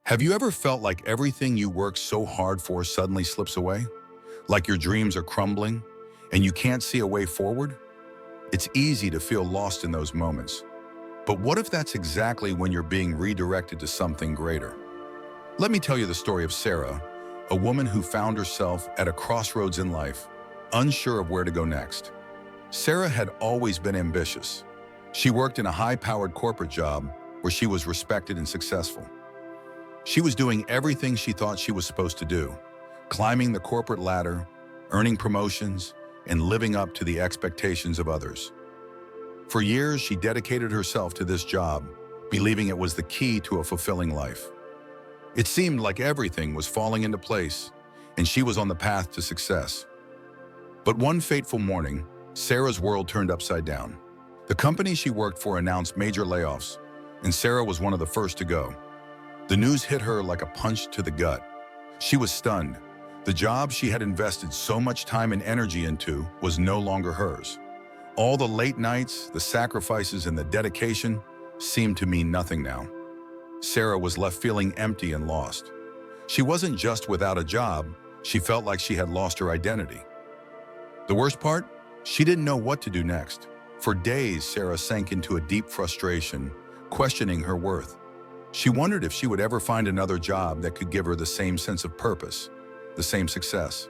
Have you ever felt like everything you worked so hard for suddenly slips away? Like your dreams are crumbling and you can't see a way forward? It's easy to feel lost in those moments. But what if that's exactly when you're being redirected to something greater? Let me tell you the story of Sarah, a woman who found herself at a crossroads in life, unsure of where to go next. Sarah had always been ambitious. She worked in a high-powered corporate job where she was respected and successful. She was doing everything she thought she was supposed to do, climbing the corporate ladder, earning promotions, and living up to the expectations of others. For years, she dedicated herself to this job, believing it was the key to a fulfilling life. It seemed like everything was falling into place, and she was on the path to success. But one fateful morning, Sarah's world turned upside down. The company she worked for announced major layoffs, and Sarah was one of the first to go. The news hit her like a punch to the gut. She was stunned. The job she had invested so much time and energy into was no longer hers. All the late nights, the sacrifices, and the dedication seemed to mean nothing now. Sarah was left feeling empty and lost. She wasn't just without a job, she felt like she had lost her identity. The worst part? She didn't know what to do next. For days, Sarah sank into a deep frustration, questioning her worth. She wondered if she would ever find another job that could give her the same sense of purpose, the same success.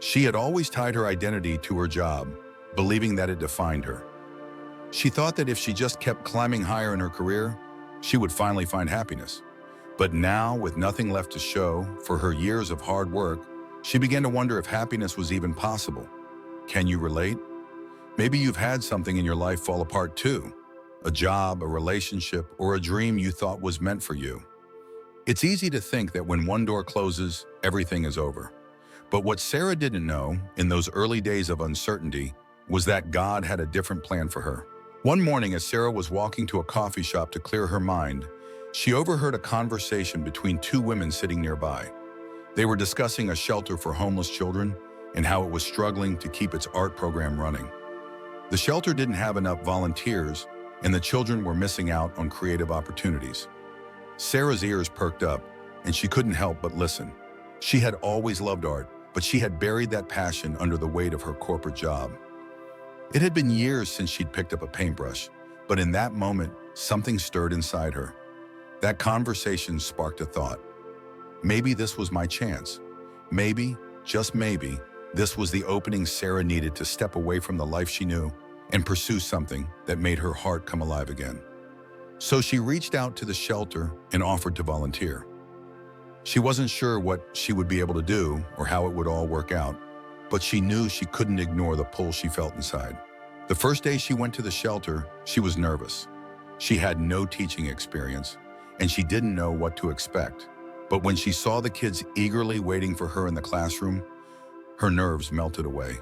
She had always tied her identity to her job, believing that it defined her. She thought that if she just kept climbing higher in her career, she would finally find happiness. But now, with nothing left to show for her years of hard work, she began to wonder if happiness was even possible. Can you relate? Maybe you've had something in your life fall apart too. A job, a relationship, or a dream you thought was meant for you. It's easy to think that when one door closes, everything is over. But what Sarah didn't know in those early days of uncertainty was that God had a different plan for her. One morning, as Sarah was walking to a coffee shop to clear her mind, she overheard a conversation between two women sitting nearby. They were discussing a shelter for homeless children and how it was struggling to keep its art program running. The shelter didn't have enough volunteers, and the children were missing out on creative opportunities. Sarah's ears perked up, and she couldn't help but listen. She had always loved art, but she had buried that passion under the weight of her corporate job. It had been years since she'd picked up a paintbrush, but in that moment, something stirred inside her. That conversation sparked a thought. Maybe this was my chance. Maybe, just maybe, this was the opening Sarah needed to step away from the life she knew and pursue something that made her heart come alive again. So she reached out to the shelter and offered to volunteer. She wasn't sure what she would be able to do or how it would all work out, but she knew she couldn't ignore the pull she felt inside. The first day she went to the shelter, she was nervous. She had no teaching experience, and she didn't know what to expect. But when she saw the kids eagerly waiting for her in the classroom, her nerves melted away.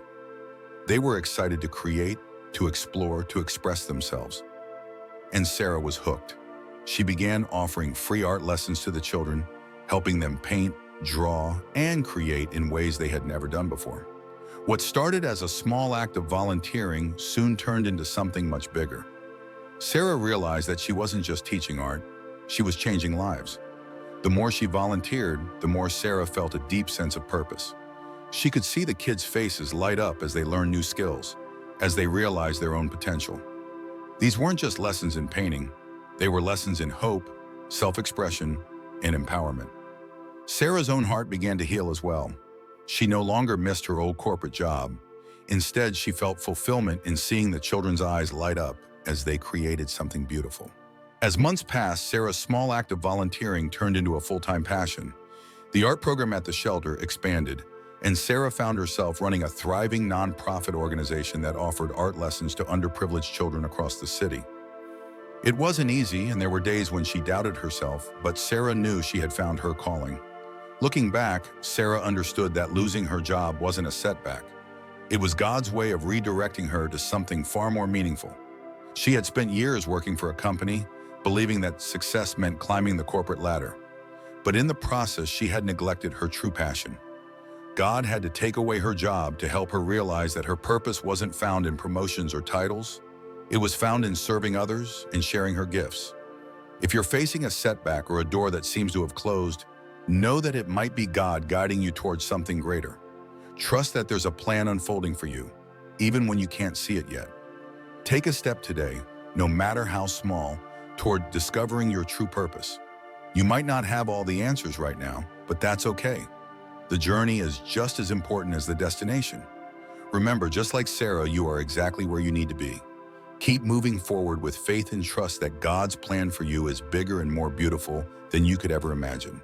They were excited to create, to explore, to express themselves. And Sarah was hooked. She began offering free art lessons to the children, helping them paint, draw, and create in ways they had never done before. What started as a small act of volunteering soon turned into something much bigger. Sarah realized that she wasn't just teaching art, she was changing lives. The more she volunteered, the more Sarah felt a deep sense of purpose. She could see the kids' faces light up as they learned new skills, as they realized their own potential. These weren't just lessons in painting, they were lessons in hope, self-expression, and empowerment. Sarah's own heart began to heal as well. She no longer missed her old corporate job. Instead, she felt fulfillment in seeing the children's eyes light up as they created something beautiful. As months passed, Sarah's small act of volunteering turned into a full-time passion. The art program at the shelter expanded, and Sarah found herself running a thriving nonprofit organization that offered art lessons to underprivileged children across the city. It wasn't easy, and there were days when she doubted herself, but Sarah knew she had found her calling. Looking back, Sarah understood that losing her job wasn't a setback. It was God's way of redirecting her to something far more meaningful. She had spent years working for a company, believing that success meant climbing the corporate ladder. But in the process, she had neglected her true passion. God had to take away her job to help her realize that her purpose wasn't found in promotions or titles. It was found in serving others and sharing her gifts. If you're facing a setback or a door that seems to have closed, know that it might be God guiding you towards something greater. Trust that there's a plan unfolding for you, even when you can't see it yet. Take a step today, no matter how small, toward discovering your true purpose. You might not have all the answers right now, but that's okay. The journey is just as important as the destination. Remember, just like Sarah, you are exactly where you need to be. Keep moving forward with faith and trust that God's plan for you is bigger and more beautiful than you could ever imagine.